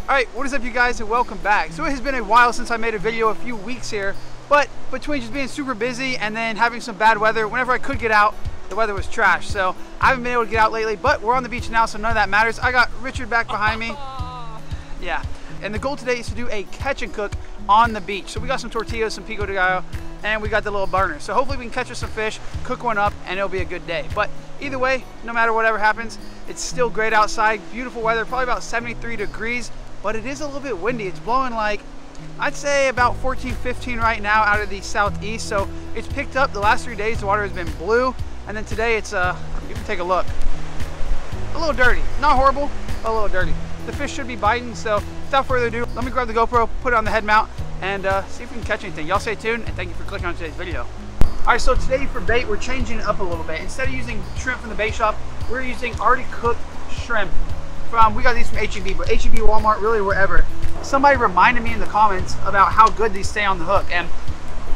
Alright, what is up you guys and welcome back. So it has been a while since I made a video, a few weeks here, but between just being super busy and then having some bad weather, whenever I could get out, the weather was trash. So I haven't been able to get out lately, but we're on the beach now, so none of that matters. I got Richard back behind me. Yeah, and the goal today is to do a catch and cook on the beach. So we got some tortillas, some pico de gallo, and we got the little burner. So hopefully we can catch us some fish, cook one up, and it'll be a good day. But either way, no matter whatever happens, it's still great outside, beautiful weather, probably about 73 degrees, but it is a little bit windy. It's blowing like, I'd say about 14, 15 right now out of the southeast. So it's picked up. The last 3 days, the water has been blue. And then today it's, you can take a look, a little dirty. Not horrible, but a little dirty. The fish should be biting, so without further ado, let me grab the GoPro, put it on the head mount, and see if we can catch anything. Y'all stay tuned, and thank you for clicking on today's video. All right, so today for bait, we're changing it up a little bit. Instead of using shrimp from the bait shop, we're using already cooked shrimp from, we got these from H-E-B, but H-E-B, Walmart, really wherever. Somebody reminded me in the comments about how good these stay on the hook. And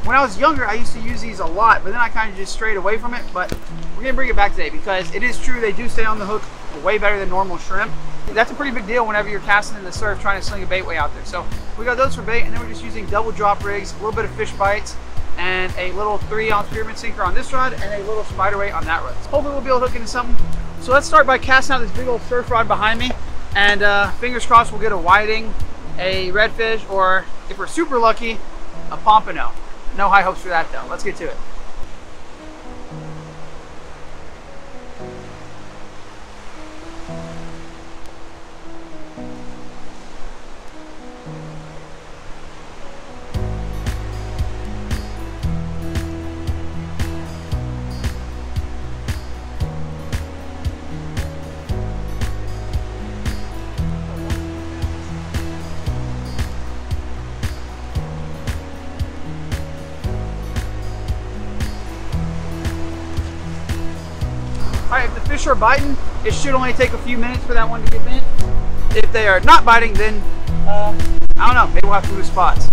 when I was younger, I used to use these a lot, but then I kind of just strayed away from it. But we're gonna bring it back today because it is true, they do stay on the hook way better than normal shrimp. That's a pretty big deal whenever you're casting in the surf trying to sling a bait way out there. So we got those for bait, and then we're just using double drop rigs, a little bit of fish bites, and a little 3-ounce pyramid sinker on this rod, and a little spider weight on that rod. So hopefully we'll be able to hook into something. So let's start by casting out this big old surf rod behind me, and fingers crossed we'll get a whiting, a redfish, or if we're super lucky, a pompano. No high hopes for that though. Let's get to it. Alright, if the fish are biting, it should only take a few minutes for that one to get bent. If they are not biting, then, I don't know, maybe we'll have to move spots.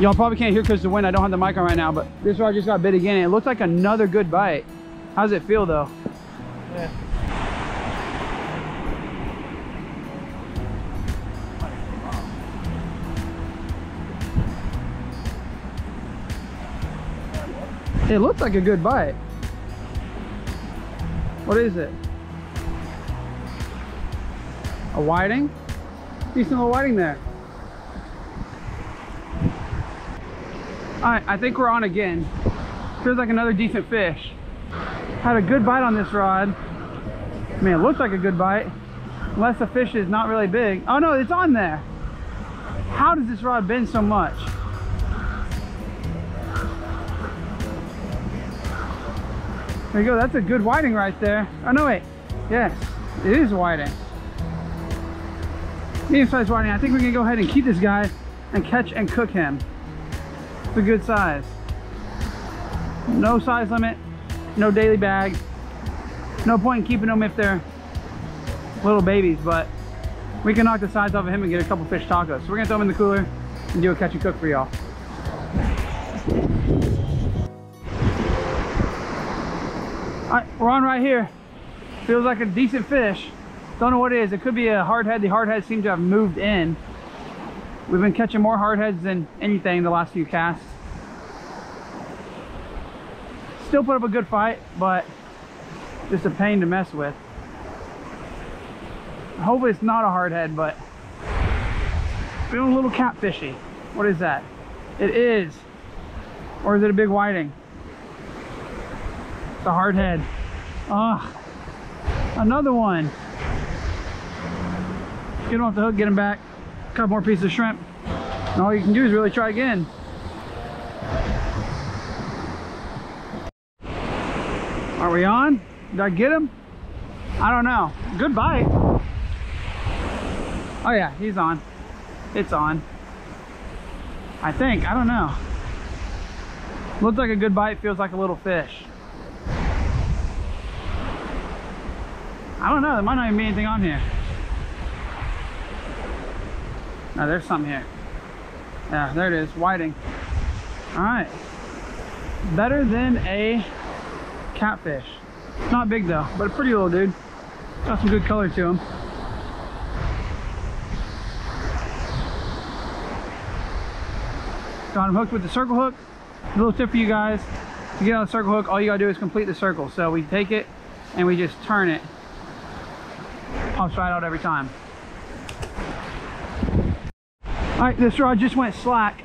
Y'all probably can't hear because of the wind. I don't have the mic on right now, but this rod just got bit again. And it looks like another good bite. How does it feel though? Yeah. It looks like a good bite. What is it? A whiting? Decent little whiting there. Alright, I think we're on again. Feels like another decent fish. Had a good bite on this rod. Man, it looks like a good bite. Unless the fish is not really big. Oh no, it's on there. How does this rod bend so much? There you go, that's a good whiting right there. Oh no, wait. Yes, it is whiting. Medium-sized whiting. I think we're gonna go ahead and keep this guy and catch and cook him. It's a good size. No size limit, no daily bag. No point in keeping them if they're little babies, but we can knock the sides off of him and get a couple fish tacos. So we're gonna throw them in the cooler and do a catch and cook for y'all. All right, we're on right here. Feels like a decent fish. Don't know what it is. It could be a hardhead. The hardhead seems to have moved in. We've been catching more hardheads than anything the last few casts. Still put up a good fight, but just a pain to mess with. Hopefully it's not a hardhead, but feeling a little catfishy. What is that? It is. Or is it a big whiting? It's a hardhead. Ah, another one. Get him off the hook, get him back. A couple more pieces of shrimp. And all you can do is really try again. Are we on? Did I get him? I don't know. Good bite. Oh yeah, he's on. It's on. I think. I don't know. Looks like a good bite. Feels like a little fish. I don't know. There might not even be anything on here. No, there's something here. Yeah, there it is. Whiting. All right. Better than a catfish. Not big though, but a pretty little dude. Got some good color to him. Got him hooked with the circle hook. A little tip for you guys: to get on the circle hook, all you gotta do is complete the circle. So we take it and we just turn it. Pops right out every time. All right, this rod just went slack.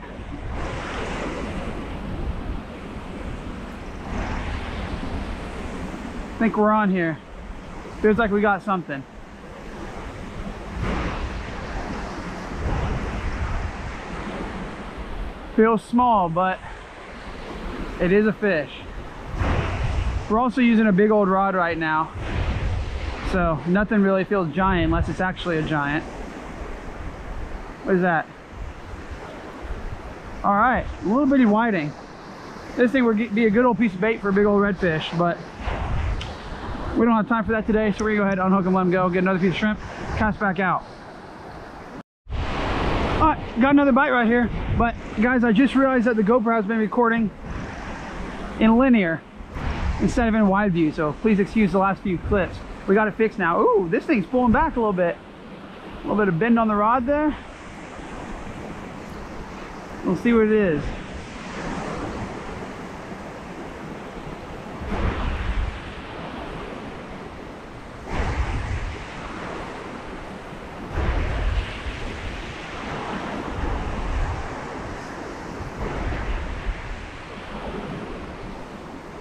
I think we're on here. Feels like we got something. Feels small, but it is a fish. We're also using a big old rod right now, so nothing really feels giant unless it's actually a giant. What is that? All right, a little bitty whiting. This thing would be a good old piece of bait for a big old redfish, but we don't have time for that today, so we're gonna go ahead, unhook him, let him go, get another piece of shrimp, cast back out. All right, got another bite right here. But guys, I just realized that the GoPro has been recording in linear instead of in wide view, so please excuse the last few clips. We got it fixed now. Ooh, this thing's pulling back a little bit. A little bit of bend on the rod there. We'll see what it is.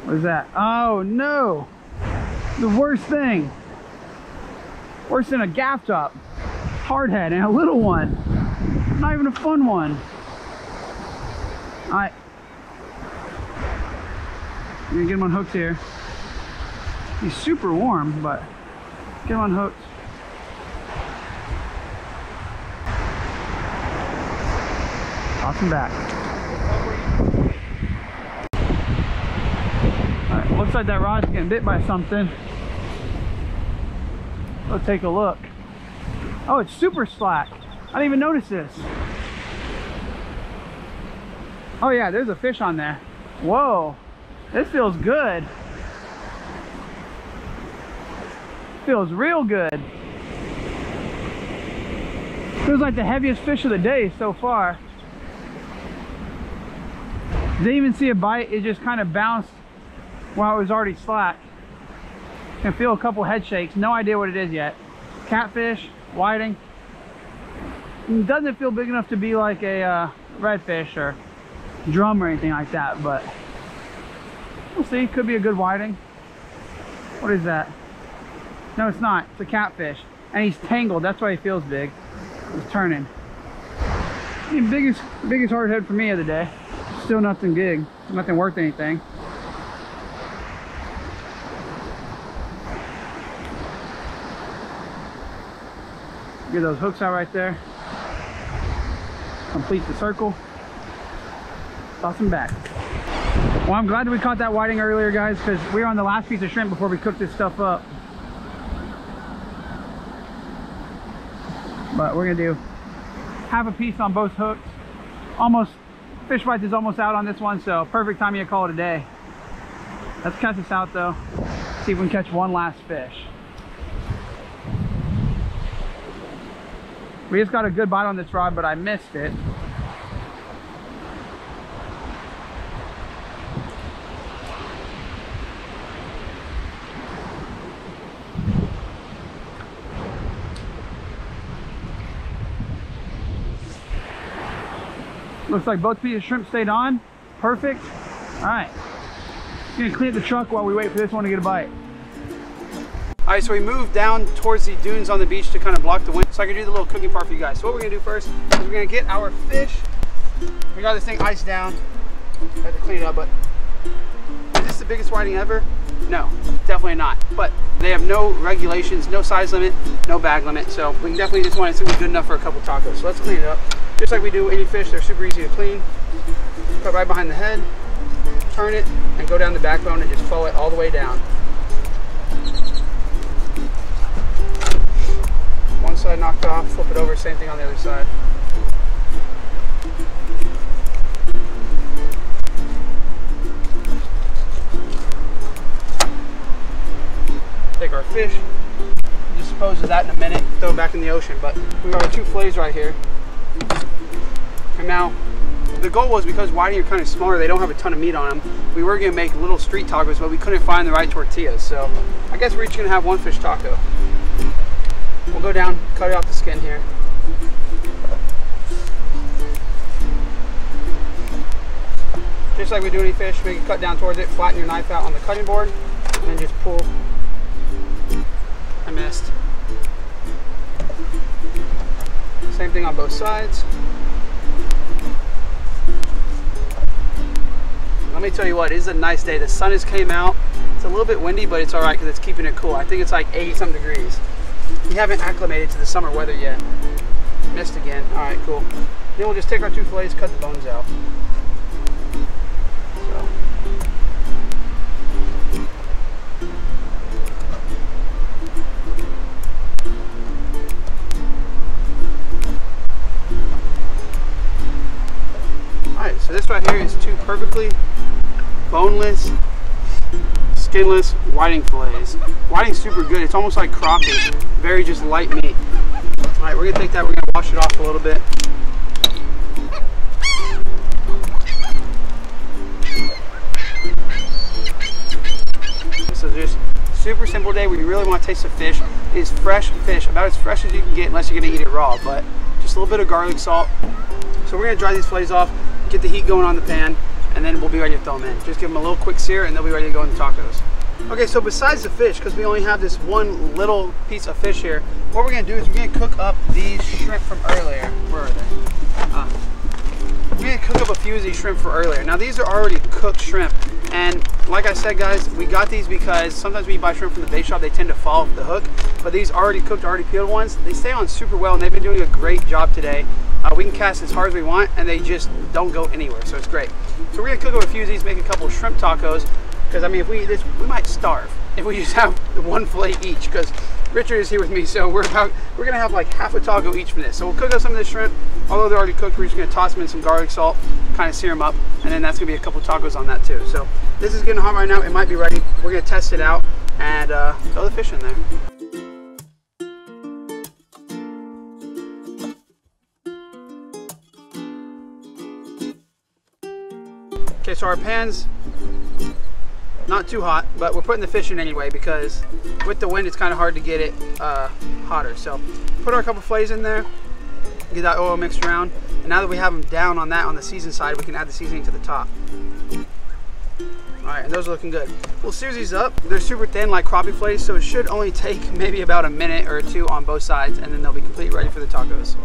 What is that? Oh no! The worst thing. Worse than a gaff top. Hardhead and a little one. Not even a fun one. Alright. I'm gonna get him unhooked here. He's super warm, but get him unhooked. Toss him back. Looks like that rod's getting bit by something. Let's take a look. Oh, it's super slack. I didn't even notice this. Oh yeah, there's a fish on there. Whoa, this feels good. Feels real good. Feels like the heaviest fish of the day so far. Didn't even see a bite, it just kind of bounced while it was already slack. Can feel a couple head shakes. No idea what it is yet. Catfish, whiting. It doesn't feel big enough to be like a redfish or drum or anything like that, but we'll see. Could be a good whiting. What is that? No, it's not. It's a catfish, and he's tangled. That's why he feels big. He's turning. The biggest hardhead for me of the day. Still nothing big. Nothing worth anything. Get those hooks out right there. Complete the circle. Toss them back. Well, I'm glad that we caught that whiting earlier, guys, because we were on the last piece of shrimp before we cooked this stuff up. But we're gonna do half a piece on both hooks. Almost, fish bites is almost out on this one, so perfect time to call it a day. Let's catch this out though. See if we can catch one last fish. We just got a good bite on this rod, but I missed it. Looks like both pieces of shrimp stayed on. Perfect. All right. I'm gonna clean up the truck while we wait for this one to get a bite. All right, so we moved down towards the dunes on the beach to kind of block the wind so I can do the little cooking part for you guys. So what we're gonna do first is we're gonna get our fish We got this thing iced down. I had to clean it up, but is this the biggest whiting ever? No, definitely not. But they have no regulations, no size limit, no bag limit. So we can definitely just want it to be good enough for a couple tacos. So let's clean it up. Just like we do any fish, they're super easy to clean. Put right behind the head, turn it, and go down the backbone and just follow it all the way down. One side knocked off, flip it over, same thing on the other side. Take our fish, dispose of that in a minute, throw it back in the ocean. But we got our 2 fillets right here. And now, the goal was, because whiting are kind of smaller, they don't have a ton of meat on them, we were going to make little street tacos, but we couldn't find the right tortillas. So I guess we're each going to have 1 fish taco. We'll go down, cut it off the skin here. Just like we do any fish, make it cut down towards it, flatten your knife out on the cutting board, and then just pull. I missed. Same thing on both sides. Let me tell you what, it is a nice day. The sun has came out. It's a little bit windy, but it's all right because it's keeping it cool. I think it's like 80-some degrees. We haven't acclimated to the summer weather yet. Missed again. All right, cool. Then we'll just take our 2 fillets, cut the bones out. So. Alright, so this right here is 2 perfectly boneless, skinless whiting fillets. Whiting's super good. It's almost like crappie. Very just light meat. Alright, we're going to take that, we're going to wash it off a little bit. So just super simple day where you really want to taste the fish. It is fresh fish, about as fresh as you can get unless you're going to eat it raw, but just a little bit of garlic salt. So we're going to dry these fillets off, get the heat going on the pan, and then we'll be ready to throw them in. Just give them a little quick sear and they'll be ready to go in the tacos. Okay, so besides the fish, because we only have this one little piece of fish here, what we're going to do is we're going to cook up these shrimp from earlier. Where are they? We're going to cook up a few of these shrimp for earlier. Now these are already cooked shrimp, and like I said guys, we got these because sometimes when you buy shrimp from the bait shop, they tend to fall off the hook, but these already cooked, already peeled ones, they stay on super well, and they've been doing a great job today. We can cast as hard as we want and they just don't go anywhere, so it's great. So we're going to cook up a few of these, make a couple shrimp tacos, because I mean if we eat this, we might starve if we just have 1 fillet each, because Richard is here with me, so we're going to have like half a taco each from this. So we'll cook up some of this shrimp. Although they're already cooked, we're just going to toss them in some garlic salt, kind of sear them up, and then that's going to be a couple tacos on that too. So this is getting hot right now, it might be ready. We're going to test it out and throw the fish in there. Okay, so our pan's not too hot, but we're putting the fish in anyway because with the wind it's kind of hard to get it hotter. So put our couple fillets in there, get that oil mixed around, and now that we have them down on that on the season side, we can add the seasoning to the top. Alright, and those are looking good. We'll sear these up. They're super thin like crappie fillets, so it should only take maybe about a minute or 2 on both sides, and then they'll be completely ready for the tacos.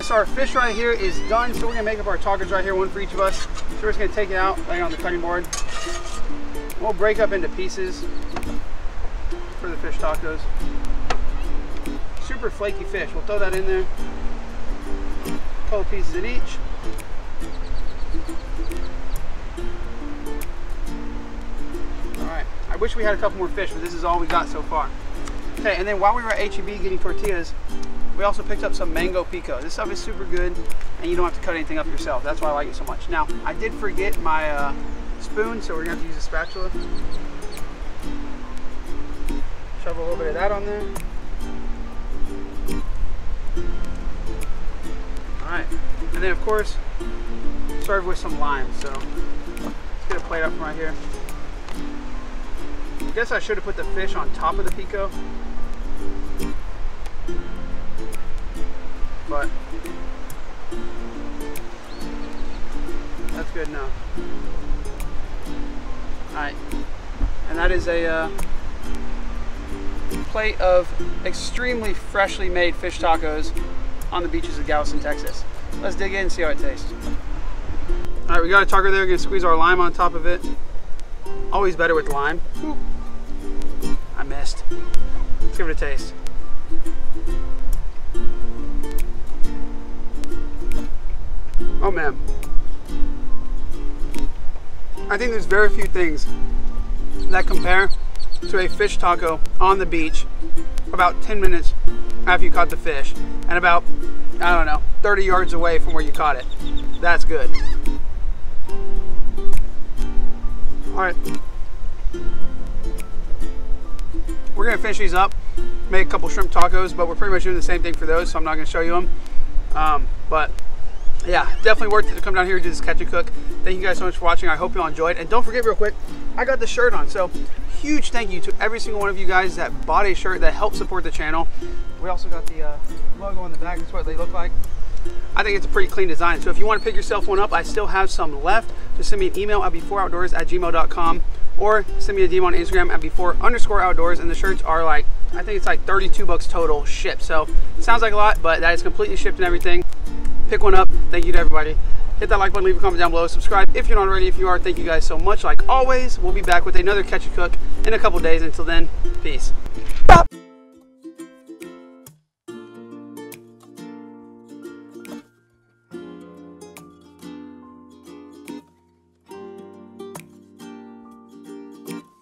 So our fish right here is done, so we're gonna make up our tacos right here, 1 for each of us. So we're just gonna take it out, lay it on the cutting board. We'll break up into pieces for the fish tacos. Super flaky fish, we'll throw that in there. A couple pieces in each. All right, I wish we had a couple more fish, but this is all we got so far. Okay, and then while we were at H-E-B getting tortillas, we also picked up some mango pico. This stuff is super good, and you don't have to cut anything up yourself. That's why I like it so much. Now, I did forget my spoon, so we're gonna have to use a spatula. Shove a little bit of that on there. All right, and then of course, serve with some lime. So let's get a plate up from right here. I guess I should have put the fish on top of the pico. But good enough. Alright, and that is a plate of extremely freshly made fish tacos on the beaches of Galveston, Texas. Let's dig in and see how it tastes. Alright, we got a taco there. We're going to squeeze our lime on top of it. Always better with lime. Ooh. I missed. Let's give it a taste. Oh man. I think there's very few things that compare to a fish taco on the beach about 10 minutes after you caught the fish and about, I don't know, 30 yards away from where you caught it. That's good. All right. We're gonna finish these up, make a couple shrimp tacos, but we're pretty much doing the same thing for those, so I'm not gonna show you them. But yeah, definitely worth it to come down here and do this catch and cook. Thank you guys so much for watching. I hope you all enjoyed. And don't forget real quick, I got the shirt on. So huge thank you to every single one of you guys that bought a shirt that helped support the channel. We also got the logo on the back. That's what they look like. I think it's a pretty clean design. So if you want to pick yourself one up, I still have some left. Just send me an email at before_outdoors@gmail.com or send me a DM on Instagram at before_outdoors. And the shirts are like, I think it's like 32 bucks total shipped. So it sounds like a lot, but that is completely shipped and everything. Pick one up. Thank you to everybody. Hit that like button, leave a comment down below, subscribe if you're not already. If you are, thank you guys so much. Like always, we'll be back with another catch and cook in a couple days. Until then, peace. Bop.